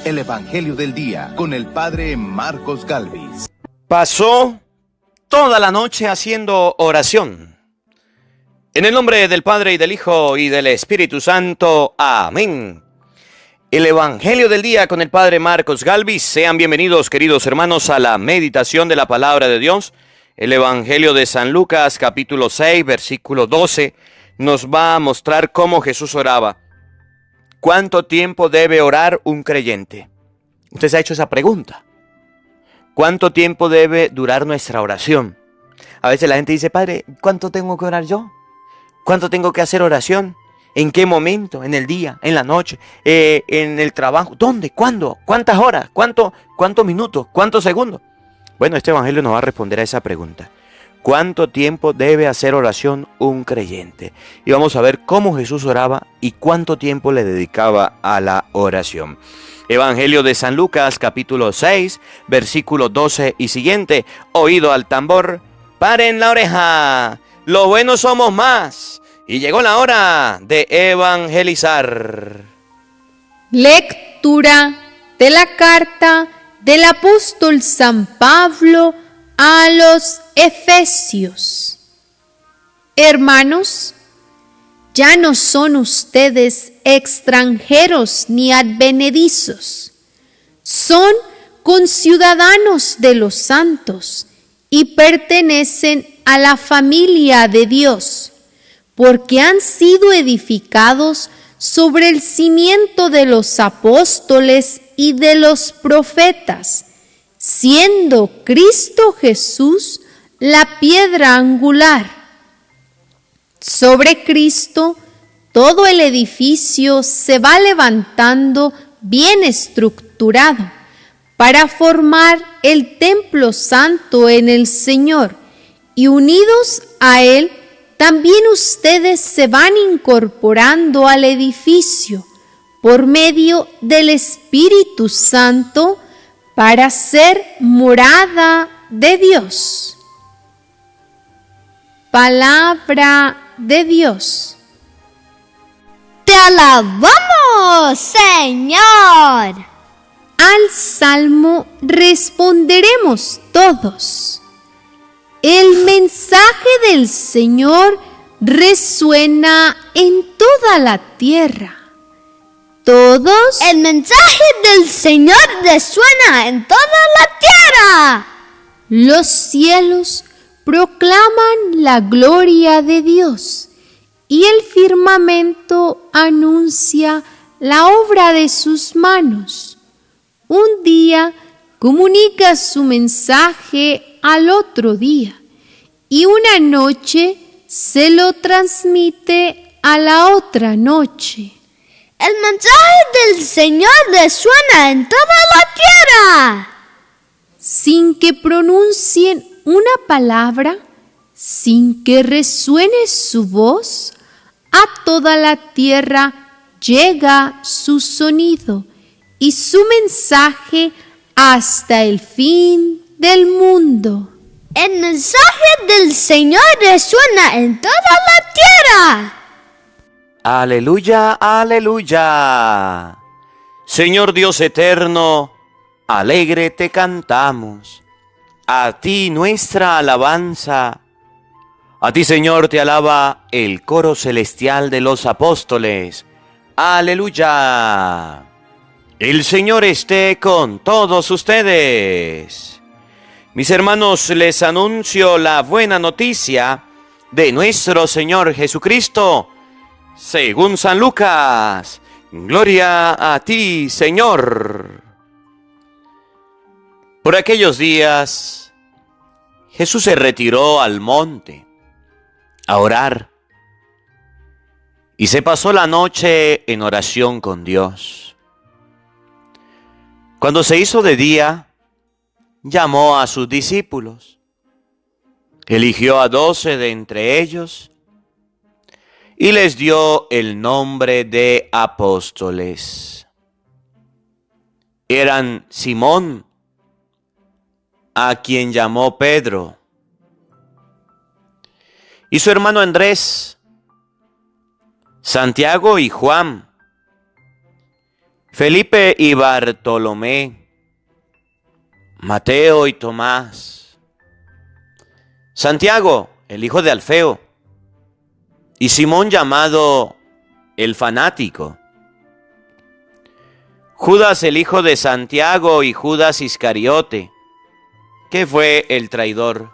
el Evangelio del Día con el Padre Marcos Galvis. Pasó toda la noche haciendo oración. En el nombre del Padre y del Hijo y del Espíritu Santo. Amén. El Evangelio del Día con el Padre Marcos Galvis. Sean bienvenidos, queridos hermanos, a la meditación de la Palabra de Dios. El Evangelio de San Lucas, capítulo 6, versículo 12, nos va a mostrar cómo Jesús oraba. ¿Cuánto tiempo debe orar un creyente? Usted se ha hecho esa pregunta. ¿Cuánto tiempo debe durar nuestra oración? A veces la gente dice, Padre, ¿cuánto tengo que orar yo? ¿Cuánto tengo que hacer oración? ¿En qué momento? ¿En el día? ¿En la noche? ¿En el trabajo? ¿Dónde? ¿Cuándo? ¿Cuántas horas? ¿Cuántos minutos? ¿Cuántos segundos? Bueno, este evangelio nos va a responder a esa pregunta. ¿Cuánto tiempo debe hacer oración un creyente? Y vamos a ver cómo Jesús oraba y cuánto tiempo le dedicaba a la oración. Evangelio de San Lucas, capítulo 6, versículo 12 y siguiente. Oído al tambor, paren la oreja, los buenos somos más. Y llegó la hora de evangelizar. Lectura de la carta del apóstol San Pablo a los Efesios. Hermanos, ya no son ustedes extranjeros ni advenedizos, son conciudadanos de los santos y pertenecen a la familia de Dios, porque han sido edificados sobre el cimiento de los apóstoles y de los profetas, siendo Cristo Jesús la piedra angular. Sobre Cristo todo el edificio se va levantando bien estructurado para formar el templo santo en el Señor, y unidos a Él también ustedes se van incorporando al edificio por medio del Espíritu Santo para ser morada de Dios. Palabra de Dios. ¡Te alabamos, Señor! Al salmo responderemos todos. El mensaje del Señor resuena en toda la tierra. Todos. El mensaje del Señor resuena en toda la tierra. Los cielos proclaman la gloria de Dios y el firmamento anuncia la obra de sus manos. Un día comunica su mensaje al otro día y una noche se lo transmite a la otra noche. El mensaje del Señor resuena en toda la tierra. Sin que pronuncien una palabra, sin que resuene su voz, a toda la tierra llega su sonido y su mensaje hasta el fin del mundo. El mensaje del Señor resuena en toda la tierra. Aleluya, aleluya. Señor Dios eterno, alegre te cantamos. A ti nuestra alabanza. A ti, Señor, te alaba el coro celestial de los apóstoles. Aleluya. El Señor esté con todos ustedes. Mis hermanos, les anuncio la buena noticia de nuestro Señor Jesucristo, según San Lucas. Gloria a ti, Señor. Por aquellos días, Jesús se retiró al monte a orar y se pasó la noche en oración con Dios. Cuando se hizo de día, llamó a sus discípulos, eligió a 12 de entre ellos y les dio el nombre de apóstoles. Eran Simón, a quien llamó Pedro, y su hermano Andrés, Santiago y Juan, Felipe y Bartolomé, Mateo y Tomás, Santiago, el hijo de Alfeo, y Simón llamado el fanático, Judas el hijo de Santiago y Judas Iscariote, que fue el traidor.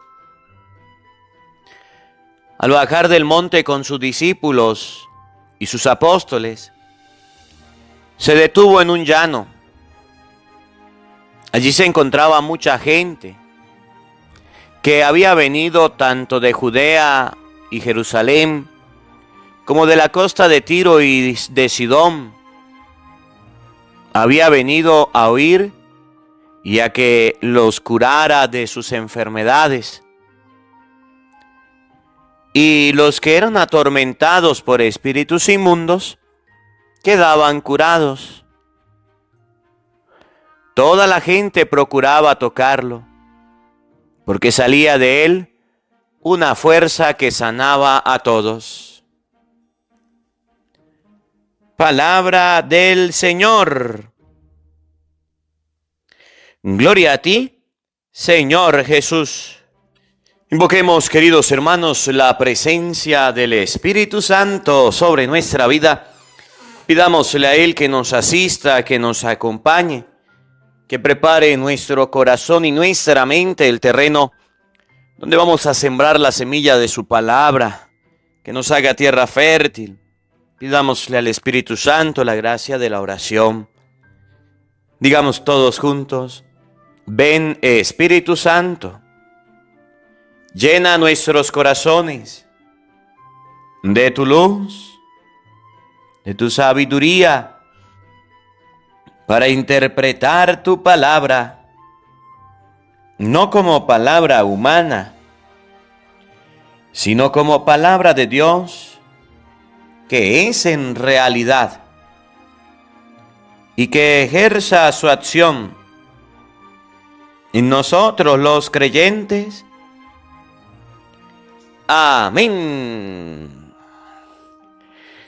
Al bajar del monte con sus discípulos y sus apóstoles, se detuvo en un llano. Allí se encontraba mucha gente que había venido tanto de Judea y Jerusalén como de la costa de Tiro y de Sidón. Había venido a oír y a que los curara de sus enfermedades. Y los que eran atormentados por espíritus inmundos quedaban curados. Toda la gente procuraba tocarlo, porque salía de él una fuerza que sanaba a todos. Palabra del Señor. Gloria a ti, Señor Jesús. Invoquemos, queridos hermanos, la presencia del Espíritu Santo sobre nuestra vida. Pidámosle a Él que nos asista, que nos acompañe, que prepare nuestro corazón y nuestra mente el terreno donde vamos a sembrar la semilla de su palabra, que nos haga tierra fértil. Pidámosle al Espíritu Santo la gracia de la oración. Digamos todos juntos: ven, Espíritu Santo. Llena nuestros corazones de tu luz, de tu sabiduría, para interpretar tu palabra, no como palabra humana, sino como palabra de Dios, que es en realidad, y que ejerza su acción en nosotros los creyentes. Amén.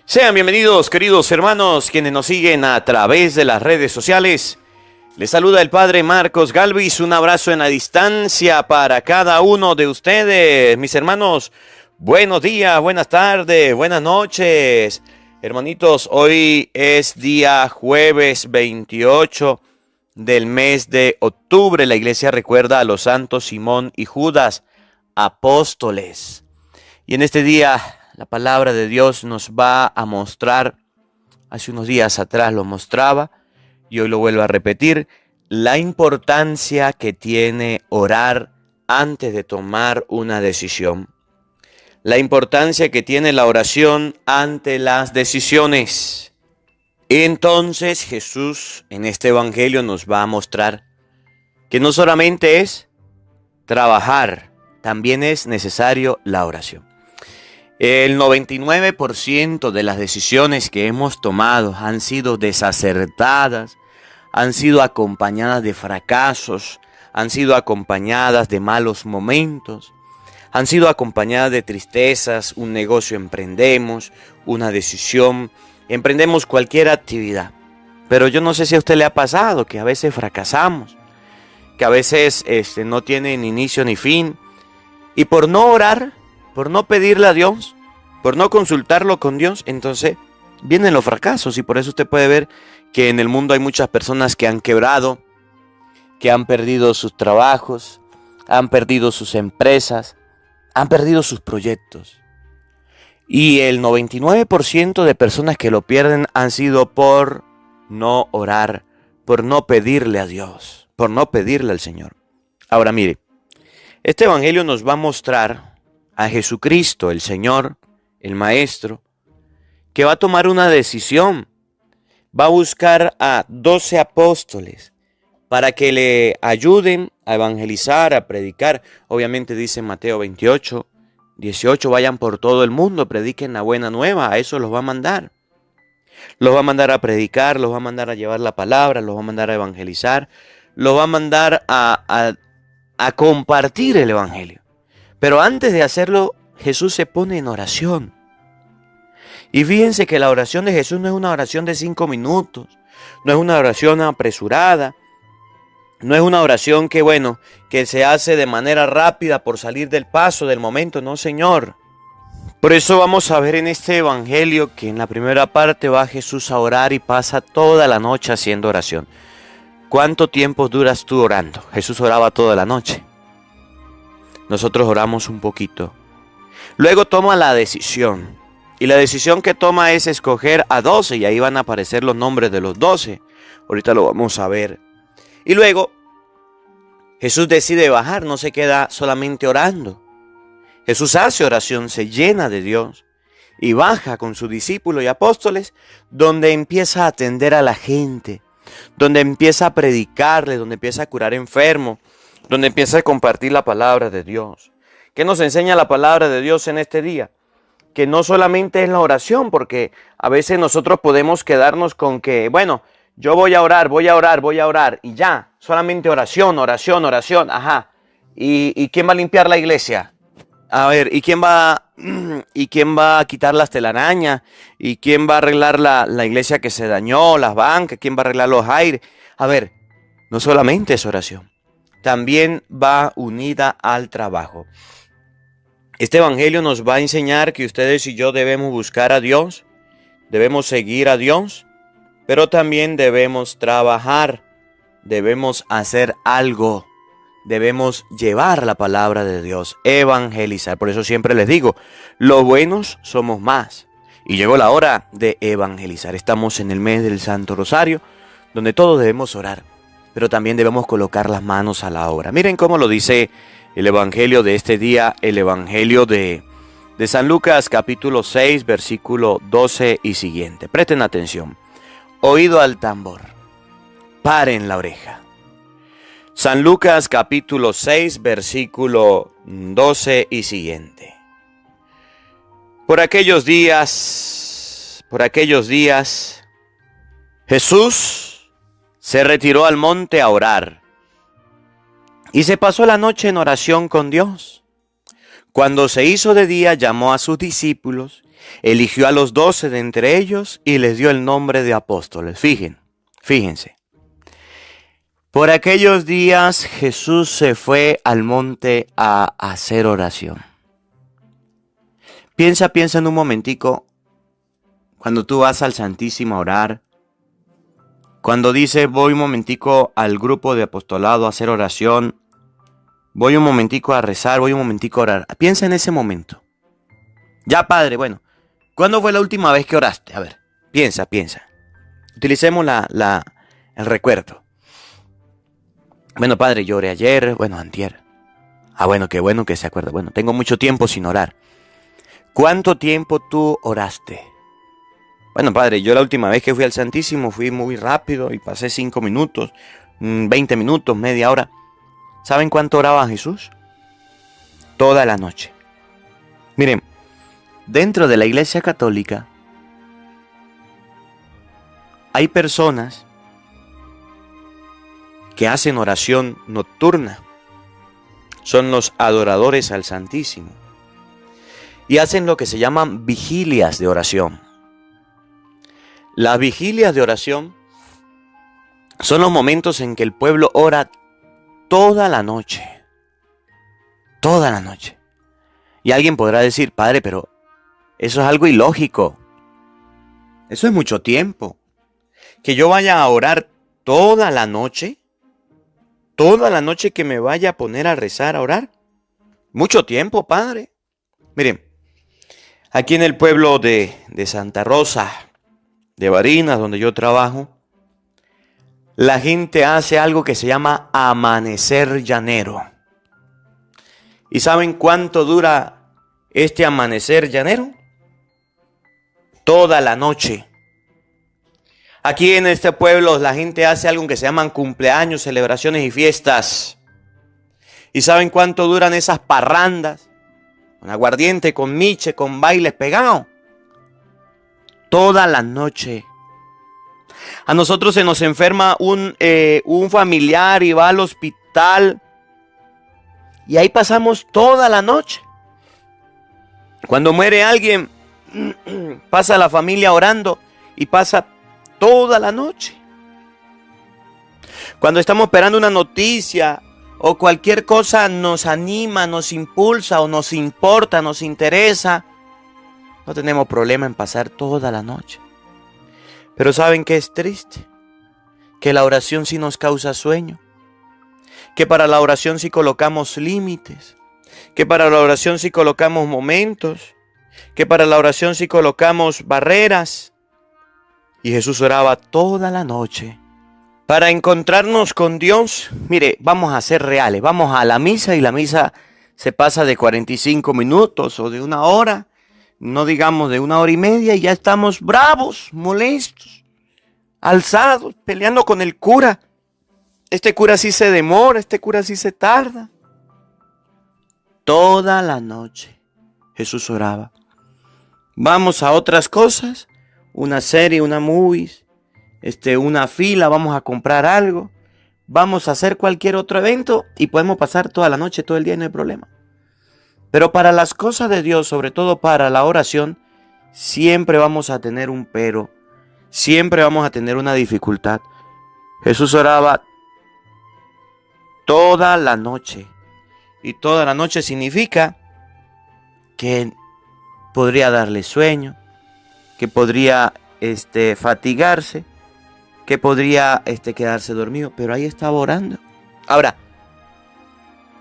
Sean bienvenidos, queridos hermanos, quienes nos siguen a través de las redes sociales. Les saluda el Padre Marcos Galvis. Un abrazo en la distancia para cada uno de ustedes. Mis hermanos, buenos días, buenas tardes, buenas noches. Hermanitos, hoy es día jueves 28 del mes de octubre. La iglesia recuerda a los santos Simón y Judas, apóstoles. Y en este día la palabra de Dios nos va a mostrar, hace unos días atrás lo mostraba y hoy lo vuelvo a repetir, la importancia que tiene orar antes de tomar una decisión. La importancia que tiene la oración ante las decisiones. Entonces Jesús en este evangelio nos va a mostrar que no solamente es trabajar, también es necesario la oración. El 99% de las decisiones que hemos tomado han sido desacertadas, han sido acompañadas de fracasos, han sido acompañadas de malos momentos, han sido acompañadas de tristezas. Un negocio emprendemos, una decisión, emprendemos cualquier actividad. Pero yo no sé si a usted le ha pasado que a veces fracasamos, que a veces no tiene ni inicio ni fin. Y por no orar, por no pedirle a Dios, por no consultarlo con Dios, entonces vienen los fracasos. Y por eso usted puede ver que en el mundo hay muchas personas que han quebrado, que han perdido sus trabajos, han perdido sus empresas, han perdido sus proyectos. Y el 99% de personas que lo pierden han sido por no orar, por no pedirle a Dios, por no pedirle al Señor. Ahora mire, este evangelio nos va a mostrar a Jesucristo, el Señor, el Maestro, que va a tomar una decisión. Va a buscar a 12 apóstoles para que le ayuden a evangelizar, a predicar. Obviamente dice Mateo 28, 18, vayan por todo el mundo, prediquen la buena nueva. A eso los va a mandar. Los va a mandar a predicar, los va a mandar a llevar la palabra, los va a mandar a evangelizar, los va a mandar a compartir el evangelio. Pero antes de hacerlo, Jesús se pone en oración. Y fíjense que la oración de Jesús no es una oración de 5 minutos, No es una oración apresurada. No es una oración que se hace de manera rápida por salir del paso, del momento. No, Señor. Por eso vamos a ver en este evangelio que en la primera parte va Jesús a orar y pasa toda la noche haciendo oración. ¿Cuánto tiempo duras tú orando? Jesús oraba toda la noche. Nosotros oramos un poquito. Luego toma la decisión. Y la decisión que toma es escoger a 12. Y ahí van a aparecer los nombres de los 12. Ahorita lo vamos a ver. Y luego Jesús decide bajar. No se queda solamente orando. Jesús hace oración, se llena de Dios. Y baja con sus discípulos y apóstoles. Donde empieza a atender a la gente. Donde empieza a predicarle. Donde empieza a curar enfermos. Donde empieza a compartir la palabra de Dios. ¿Qué nos enseña la palabra de Dios en este día? Que no solamente es la oración, porque a veces nosotros podemos quedarnos con que, bueno, yo voy a orar, y ya, solamente oración, ajá. ¿Y quién va a limpiar la iglesia? A ver, ¿y quién va a quitar las telarañas? ¿Y quién va a arreglar la iglesia que se dañó, las bancas? ¿Quién va a arreglar los aires? A ver, no solamente es oración, también va unida al trabajo. Este evangelio nos va a enseñar que ustedes y yo debemos buscar a Dios, debemos seguir a Dios, pero también debemos trabajar, debemos hacer algo, debemos llevar la palabra de Dios, evangelizar. Por eso siempre les digo, los buenos somos más. Y llegó la hora de evangelizar. Estamos en el mes del Santo Rosario, donde todos debemos orar, pero también debemos colocar las manos a la obra. Miren cómo lo dice el evangelio de este día, el evangelio de San Lucas, capítulo 6, versículo 12 y siguiente. Presten atención. Oído al tambor, paren la oreja. San Lucas, capítulo 6, versículo 12 y siguiente. Por aquellos días, Jesús se retiró al monte a orar. Y se pasó la noche en oración con Dios. Cuando se hizo de día, llamó a sus discípulos, eligió a los 12 de entre ellos y les dio el nombre de apóstoles. Fíjense. Por aquellos días Jesús se fue al monte a hacer oración. Piensa en un momentico, cuando tú vas al Santísimo a orar, cuando dices voy un momentico al grupo de apostolado a hacer oración, voy un momentico a rezar, voy un momentico a orar. Piensa en ese momento. Ya, Padre, bueno, ¿cuándo fue la última vez que oraste? A ver, piensa. Utilicemos el recuerdo. Bueno, Padre, yo oré ayer, antier. Bueno, qué bueno que se acuerda. Bueno, tengo mucho tiempo sin orar. ¿Cuánto tiempo tú oraste? Bueno, Padre, yo la última vez que fui al Santísimo fui muy rápido y pasé 5 minutos, 20 minutos, media hora. ¿Saben cuánto oraba Jesús? Toda la noche. Miren, dentro de la Iglesia Católica hay personas que hacen oración nocturna. Son los adoradores al Santísimo. Y hacen lo que se llaman vigilias de oración. Las vigilias de oración son los momentos en que el pueblo ora toda la noche. Toda la noche. Y alguien podrá decir, Padre, pero eso es algo ilógico. Eso es mucho tiempo. Que yo vaya a orar toda la noche. Toda la noche que me vaya a poner a rezar, a orar. Mucho tiempo, Padre. Miren, aquí en el pueblo de Santa Rosa de Barinas, donde yo trabajo, la gente hace algo que se llama amanecer llanero. ¿Y saben cuánto dura este amanecer llanero? Toda la noche. Aquí en este pueblo la gente hace algo que se llaman cumpleaños, celebraciones y fiestas. ¿Y saben cuánto duran esas parrandas? Con aguardiente, con miche, con bailes pegados. Toda la noche. A nosotros se nos enferma un familiar y va al hospital. Y ahí pasamos toda la noche. Cuando muere alguien, pasa la familia orando y pasa toda la noche. Cuando estamos esperando una noticia o cualquier cosa nos anima, nos impulsa o nos importa, nos interesa, no tenemos problema en pasar toda la noche. Pero ¿saben qué es triste? Que la oración sí nos causa sueño. Que para la oración sí colocamos límites. Que para la oración sí colocamos momentos. Que para la oración sí colocamos barreras. Y Jesús oraba toda la noche. Para encontrarnos con Dios, mire, vamos a ser reales. Vamos a la misa y la misa se pasa de 45 minutos o de una hora. No digamos de una hora y media y ya estamos bravos, molestos, alzados, peleando con el cura. Este cura sí se demora, este cura sí se tarda. Toda la noche Jesús oraba. Vamos a otras cosas, una serie, una movies, una fila, vamos a comprar algo, vamos a hacer cualquier otro evento y podemos pasar toda la noche, todo el día y no hay problema. Pero para las cosas de Dios, sobre todo para la oración, siempre vamos a tener un pero, siempre vamos a tener una dificultad. Jesús oraba toda la noche. Y toda la noche significa que podría darle sueño, que podría fatigarse, que podría quedarse dormido, pero ahí estaba orando. Ahora,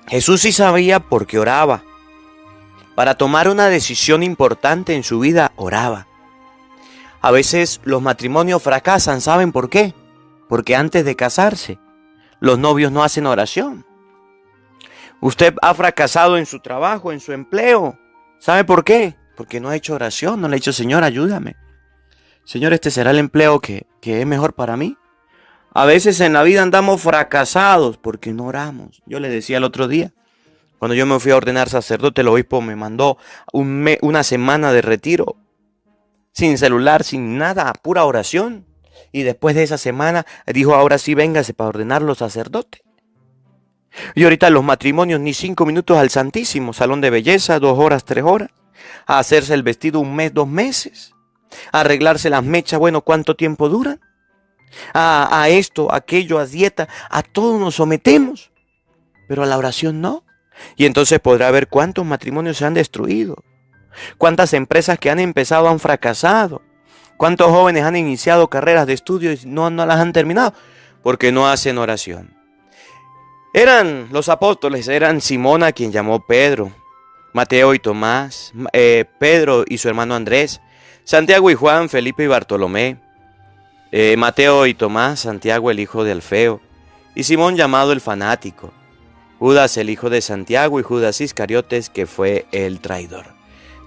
Jesús sí sabía por qué oraba. Para tomar una decisión importante en su vida, oraba. A veces los matrimonios fracasan, ¿saben por qué? Porque antes de casarse, los novios no hacen oración. Usted ha fracasado en su trabajo, en su empleo. ¿Sabe por qué? Porque no ha hecho oración, no le ha dicho, Señor, ayúdame. Señor, este será el empleo que es mejor para mí. A veces en la vida andamos fracasados porque no oramos. Yo le decía el otro día, cuando yo me fui a ordenar sacerdote, el obispo me mandó una semana de retiro. Sin celular, sin nada, pura oración. Y después de esa semana dijo, ahora sí véngase para ordenarlo sacerdote. Y ahorita los matrimonios ni 5 minutos al Santísimo, salón de belleza, 2 horas, 3 horas. A hacerse el vestido 1 mes, 2 meses. A arreglarse las mechas, bueno, ¿cuánto tiempo duran? A esto, aquello, a dieta, a todo nos sometemos. Pero a la oración no. Y entonces podrá ver cuántos matrimonios se han destruido. Cuántas empresas que han empezado han fracasado. Cuántos jóvenes han iniciado carreras de estudio y no las han terminado. Porque no hacen oración. Eran los apóstoles, eran Simón a quien llamó Pedro, Mateo y Tomás, Pedro y su hermano Andrés, Santiago y Juan, Felipe y Bartolomé, Mateo y Tomás, Santiago el hijo de Alfeo, y Simón llamado el fanático, Judas el hijo de Santiago y Judas Iscariotes que fue el traidor.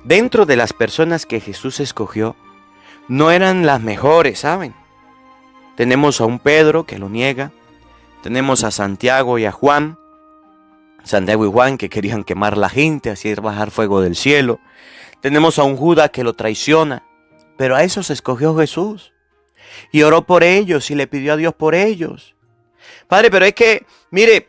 Dentro de las personas que Jesús escogió, no eran las mejores, ¿saben? Tenemos a un Pedro que lo niega. Tenemos a Santiago y a Juan. Santiago y Juan que querían quemar la gente, así bajar fuego del cielo. Tenemos a un Judas que lo traiciona. Pero a esos escogió Jesús. Y oró por ellos y le pidió a Dios por ellos. Padre, pero es que, mire,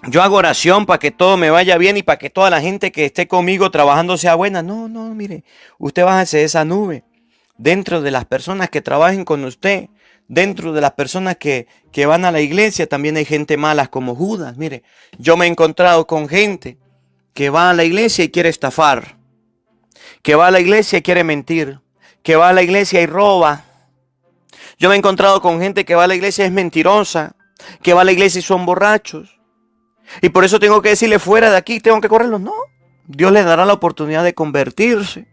yo hago oración para que todo me vaya bien y para que toda la gente que esté conmigo trabajando sea buena. No, mire, usted bájese de esa nube. Dentro de las personas que trabajen con usted, dentro de las personas que van a la iglesia, también hay gente mala como Judas. Mire, yo me he encontrado con gente que va a la iglesia y quiere estafar, que va a la iglesia y quiere mentir, que va a la iglesia y roba. Yo me he encontrado con gente que va a la iglesia y es mentirosa, que va a la iglesia y son borrachos. Y por eso tengo que decirle, fuera de aquí, tengo que correrlos. No, Dios les dará la oportunidad de convertirse.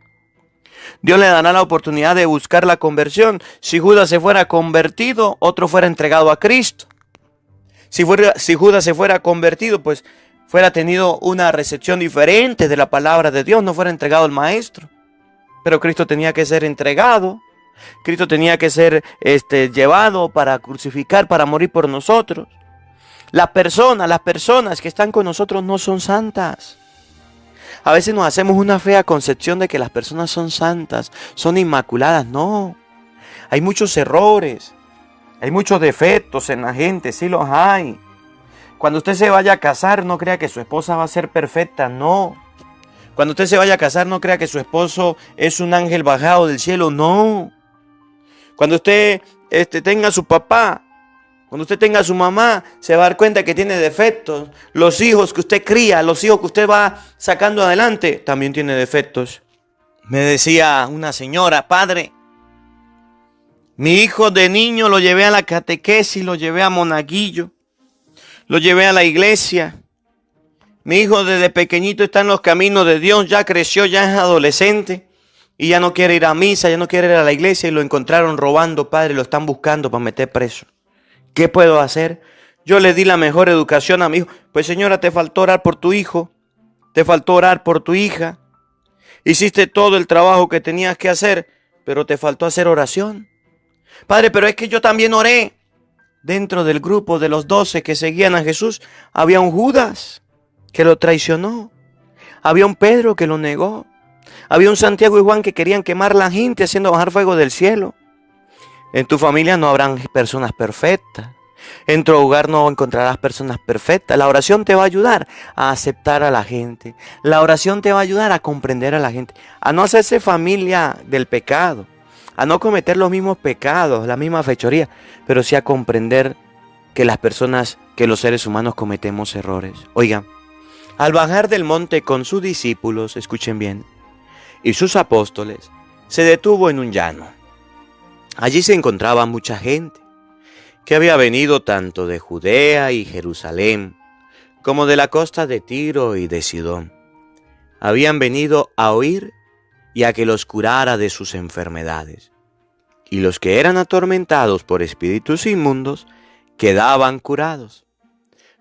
Dios le dará la oportunidad de buscar la conversión. Si Judas se fuera convertido, otro fuera entregado a Cristo. Si Judas se fuera convertido, pues fuera tenido una recepción diferente de la palabra de Dios, no fuera entregado al maestro. Pero Cristo tenía que ser entregado. Cristo tenía que ser llevado para crucificar, para morir por nosotros. Las personas que están con nosotros no son santas. A veces nos hacemos una fea concepción de que las personas son santas, son inmaculadas. No, hay muchos errores, hay muchos defectos en la gente, sí los hay. Cuando usted se vaya a casar, no crea que su esposa va a ser perfecta, no. Cuando usted se vaya a casar, no crea que su esposo es un ángel bajado del cielo, no. Cuando usted tenga a su papá, Cuando usted tenga a su mamá, se va a dar cuenta que tiene defectos. Los hijos que usted cría, los hijos que usted va sacando adelante, también tiene defectos. Me decía una señora: padre, mi hijo de niño lo llevé a la catequesis, lo llevé a monaguillo, lo llevé a la iglesia. Mi hijo desde pequeñito está en los caminos de Dios, ya creció, ya es adolescente y ya no quiere ir a misa, ya no quiere ir a la iglesia y lo encontraron robando, padre, lo están buscando para meter preso. ¿Qué puedo hacer? Yo le di la mejor educación a mi hijo. Pues señora, te faltó orar por tu hijo, te faltó orar por tu hija. Hiciste todo el trabajo que tenías que hacer, pero te faltó hacer oración. Padre, pero es que yo también oré. Dentro del grupo de los 12 que seguían a Jesús, había un Judas que lo traicionó. Había un Pedro que lo negó. Había un Santiago y Juan que querían quemar a la gente haciendo bajar fuego del cielo. En tu familia no habrán personas perfectas. En tu hogar no encontrarás personas perfectas. La oración te va a ayudar a aceptar a la gente. La oración te va a ayudar a comprender a la gente. A no hacerse familia del pecado. A no cometer los mismos pecados, la misma fechoría. Pero sí a comprender que las personas, que los seres humanos cometemos errores. Oigan, al bajar del monte con sus discípulos, escuchen bien, y sus apóstoles, se detuvo en un llano. Allí se encontraba mucha gente que había venido tanto de Judea y Jerusalén como de la costa de Tiro y de Sidón. Habían venido a oír y a que los curara de sus enfermedades. Y los que eran atormentados por espíritus inmundos quedaban curados.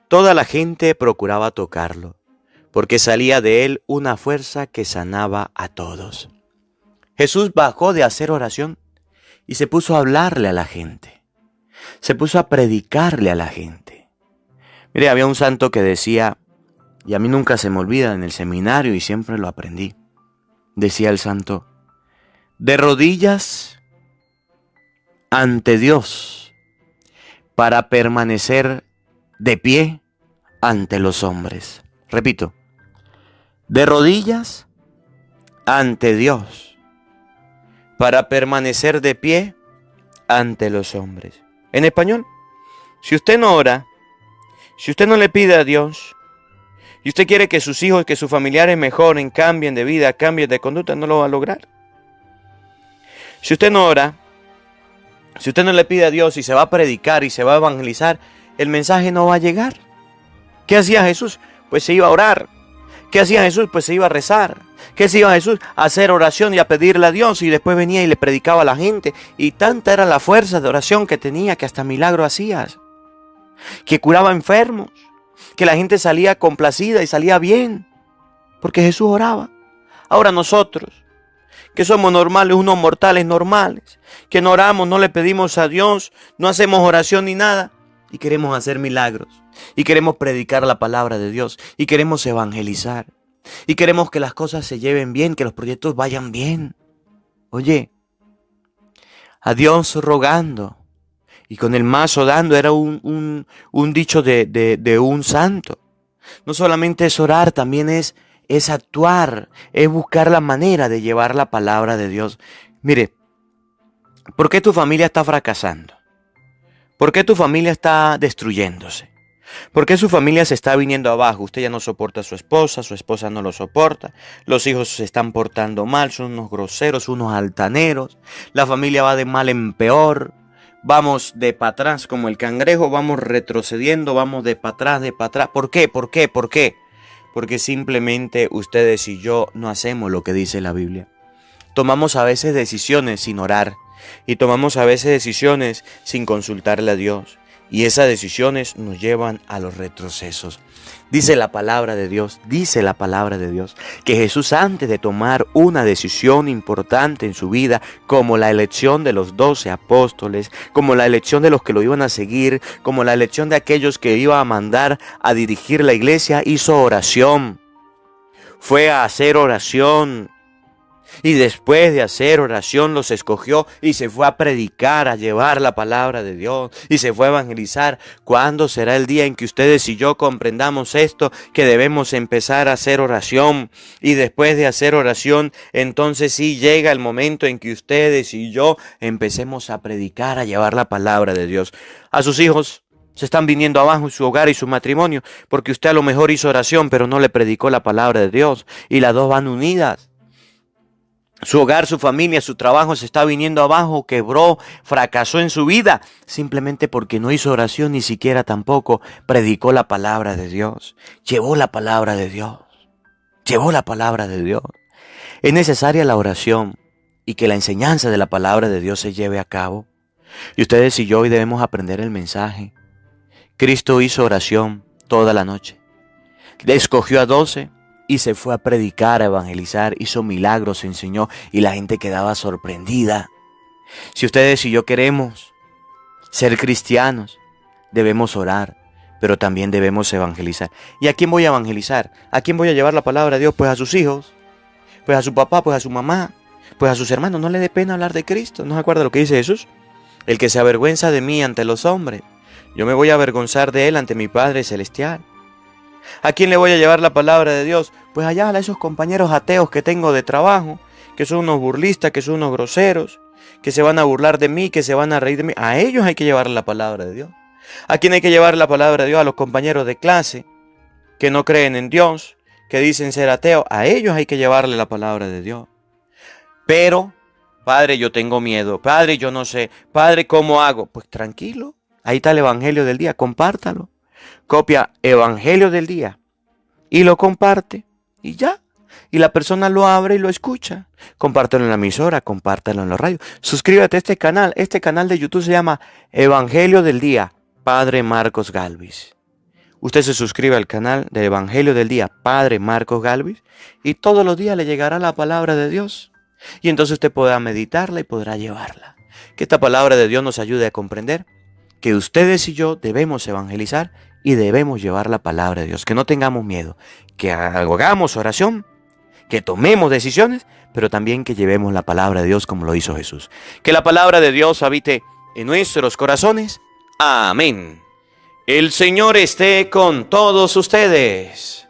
Toda la gente procuraba tocarlo, porque salía de él una fuerza que sanaba a todos. Jesús bajó de hacer oración y se puso a hablarle a la gente. Se puso a predicarle a la gente. Mire, había un santo que decía, y a mí nunca se me olvida en el seminario y siempre lo aprendí. Decía el santo: de rodillas ante Dios para permanecer de pie ante los hombres. Repito, de rodillas ante Dios para permanecer de pie ante los hombres. En español, si usted no ora, si usted no le pide a Dios, y usted quiere que sus hijos, que sus familiares mejoren, cambien de vida, cambien de conducta, no lo va a lograr. Si usted no ora, si usted no le pide a Dios y se va a predicar y se va a evangelizar, el mensaje no va a llegar. ¿Qué hacía Jesús? Pues se iba a orar. ¿Qué hacía Jesús? Pues se iba a rezar. ¿Qué hacía Jesús? A hacer oración y a pedirle a Dios, y después venía y le predicaba a la gente. Y tanta era la fuerza de oración que tenía que hasta milagro hacías. Que curaba enfermos. Que la gente salía complacida y salía bien. Porque Jesús oraba. Ahora nosotros, que somos normales, unos mortales normales, que no oramos, no le pedimos a Dios, no hacemos oración ni nada, y queremos hacer milagros, y queremos predicar la palabra de Dios, y queremos evangelizar, y queremos que las cosas se lleven bien, que los proyectos vayan bien. Oye, a Dios rogando y con el mazo dando era un dicho de un santo. No solamente es orar, también es actuar, es buscar la manera de llevar la palabra de Dios. Mire, ¿por qué tu familia está fracasando? ¿Por qué tu familia está destruyéndose? ¿Por qué su familia se está viniendo abajo? Usted ya no soporta a su esposa no lo soporta, los hijos se están portando mal, son unos groseros, unos altaneros, la familia va de mal en peor, vamos de para atrás como el cangrejo, vamos retrocediendo, vamos de para atrás, de para atrás. ¿Por qué? ¿Por qué? ¿Por qué? Porque simplemente ustedes y yo no hacemos lo que dice la Biblia. Tomamos a veces decisiones sin orar y tomamos a veces decisiones sin consultarle a Dios. Y esas decisiones nos llevan a los retrocesos. Dice la palabra de Dios, que Jesús, antes de tomar una decisión importante en su vida, como la elección de los 12 apóstoles, como la elección de los que lo iban a seguir, como la elección de aquellos que iba a mandar a dirigir la iglesia, hizo oración. Fue a hacer oración. Y después de hacer oración los escogió y se fue a predicar, a llevar la palabra de Dios y se fue a evangelizar. ¿Cuándo será el día en que ustedes y yo comprendamos esto? Que debemos empezar a hacer oración y después de hacer oración, entonces sí llega el momento en que ustedes y yo empecemos a predicar, a llevar la palabra de Dios. A sus hijos se están viniendo abajo en su hogar y su matrimonio porque usted a lo mejor hizo oración pero no le predicó la palabra de Dios y las dos van unidas. Su hogar, su familia, su trabajo se está viniendo abajo, quebró, fracasó en su vida, simplemente porque no hizo oración, ni siquiera tampoco predicó la palabra de Dios. Llevó la palabra de Dios. Llevó la palabra de Dios. Es necesaria la oración y que la enseñanza de la palabra de Dios se lleve a cabo. Y ustedes y yo hoy debemos aprender el mensaje. Cristo hizo oración toda la noche. Le escogió a 12. Y se fue a predicar, a evangelizar, hizo milagros, enseñó y la gente quedaba sorprendida. Si ustedes y yo queremos ser cristianos, debemos orar, pero también debemos evangelizar. ¿Y a quién voy a evangelizar? ¿A quién voy a llevar la palabra de Dios? Pues a sus hijos, pues a su papá, pues a su mamá, pues a sus hermanos. No le dé pena hablar de Cristo. ¿No se acuerda lo que dice Jesús? El que se avergüenza de mí ante los hombres, yo me voy a avergonzar de él ante mi Padre Celestial. ¿A quién le voy a llevar la palabra de Dios? Pues allá a esos compañeros ateos que tengo de trabajo, que son unos burlistas, que son unos groseros, que se van a burlar de mí, que se van a reír de mí. A ellos hay que llevar la palabra de Dios. ¿A quién hay que llevar la palabra de Dios? A los compañeros de clase, que no creen en Dios, que dicen ser ateos. A ellos hay que llevarle la palabra de Dios. Pero, Padre, yo tengo miedo. Padre, yo no sé. Padre, ¿cómo hago? Pues tranquilo. Ahí está el Evangelio del día. Compártalo. Copia Evangelio del día y lo comparte y ya. Y la persona lo abre y lo escucha. Compártelo en la emisora, compártelo en los radios. Suscríbete a este canal. Este canal de YouTube se llama Evangelio del Día, Padre Marcos Galvis. Usted se suscribe al canal de Evangelio del Día, Padre Marcos Galvis, y todos los días le llegará la palabra de Dios. Y entonces usted podrá meditarla y podrá llevarla. Que esta palabra de Dios nos ayude a comprender que ustedes y yo debemos evangelizar y debemos llevar la palabra de Dios. Que no tengamos miedo, que hagamos oración, que tomemos decisiones, pero también que llevemos la palabra de Dios como lo hizo Jesús. Que la palabra de Dios habite en nuestros corazones. Amén. El Señor esté con todos ustedes.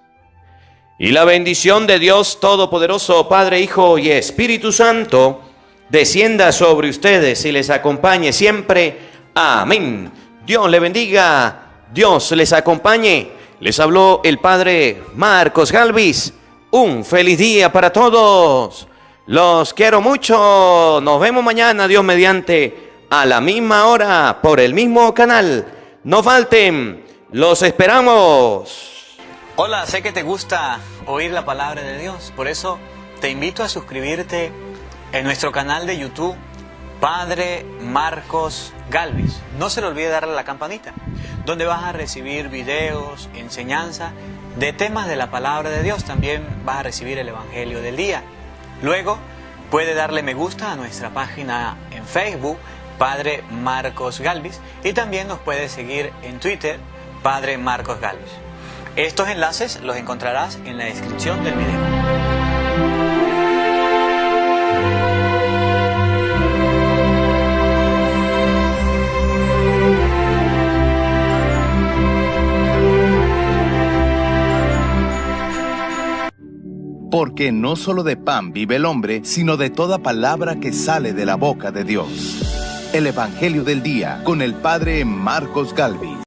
Y la bendición de Dios Todopoderoso, Padre, Hijo y Espíritu Santo, descienda sobre ustedes y les acompañe siempre. Amén. Dios le bendiga. Dios les acompañe. Les habló el Padre Marcos Galvis. Un feliz día para todos. Los quiero mucho. Nos vemos mañana, Dios mediante, a la misma hora, por el mismo canal. No falten. Los esperamos. Hola, sé que te gusta oír la palabra de Dios. Por eso te invito a suscribirte en nuestro canal de YouTube, Padre Marcos Galvis. No se le olvide darle a la campanita, donde vas a recibir videos, enseñanza de temas de la palabra de Dios. También vas a recibir el Evangelio del día. Luego puede darle me gusta a nuestra página en Facebook, Padre Marcos Galvis, y también nos puede seguir en Twitter, Padre Marcos Galvis. Estos enlaces los encontrarás en la descripción del video. Porque no solo de pan vive el hombre, sino de toda palabra que sale de la boca de Dios. El Evangelio del Día, con el Padre Marcos Galvis.